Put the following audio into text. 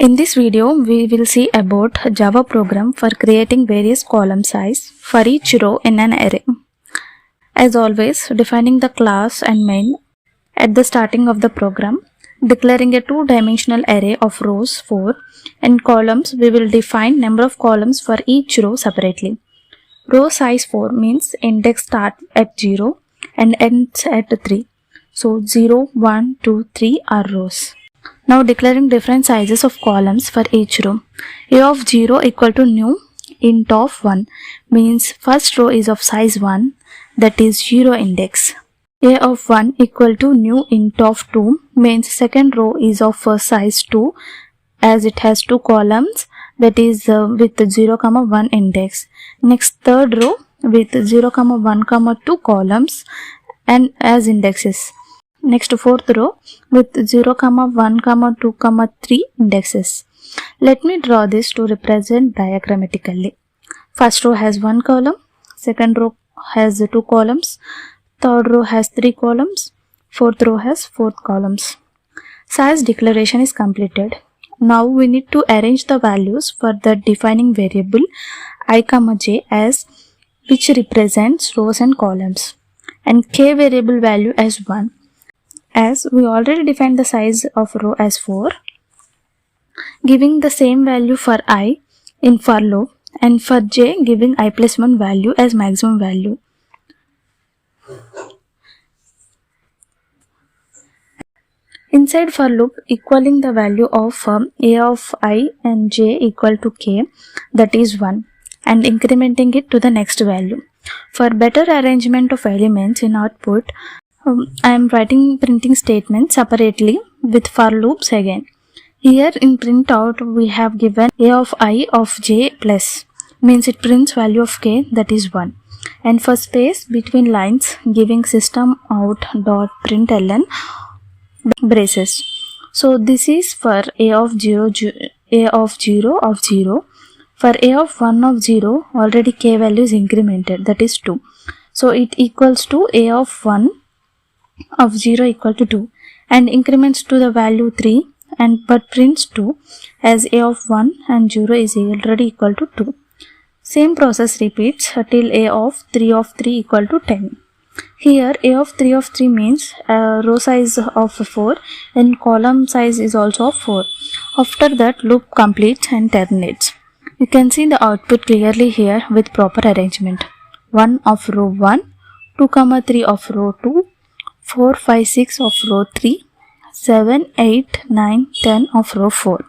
In this video, we will see about Java program for creating various column size for each row in an array. As always, defining the class and main at the starting of the program, declaring a two-dimensional array of rows 4 and columns. We will define number of columns for each row separately. Row size 4 means index starts at 0 and ends at 3. So 0, 1, 2, 3 are rows. Now declaring different sizes of columns for each row. A of 0 equal to new int of 1 means first row is of size 1, that is 0 index. A of 1 equal to new int of 2 means second row is of size 2 as it has two columns, that is with 0, 1 index. Next third row with 0, 1, 2 columns and as indexes. Next fourth row with 0, 1, 2, 3 indexes. Let me draw this to represent diagrammatically. First row has one column, second row has two columns, third row has three columns, fourth row has four columns. Size declaration is completed. Now we need to arrange the values for the defining variable I, j as which represents rows and columns, and k variable value as 1. As we already defined the size of row as 4, giving the same value for I in for loop, and for j giving I plus 1 value as maximum value. Inside for loop, equaling the value of a of I and j equal to k, that is 1, and incrementing it to the next value. For better arrangement of elements in output, I am writing printing statement separately with for loops again. Here in printout we have given a of I of j plus, means it prints value of k, that is 1. And for space between lines, giving system out dot println braces. So this is for a of 0 of 0. For a of 1 of 0, already k value is incremented, that is 2. So it equals to a of 1 of 0 equal to 2, and increments to the value 3 and but prints 2 as a of 1 and 0 is already equal to 2. Same process repeats till a of 3 equal to 10. Here a of 3 means row size of 4 and column size is also of 4. After that loop completes and terminates. You can see the output clearly here with proper arrangement. 1 of row 1, 2, 3 of row 2, 4, 5, 6 of row 3, 7, 8, 9, 10 of row 4.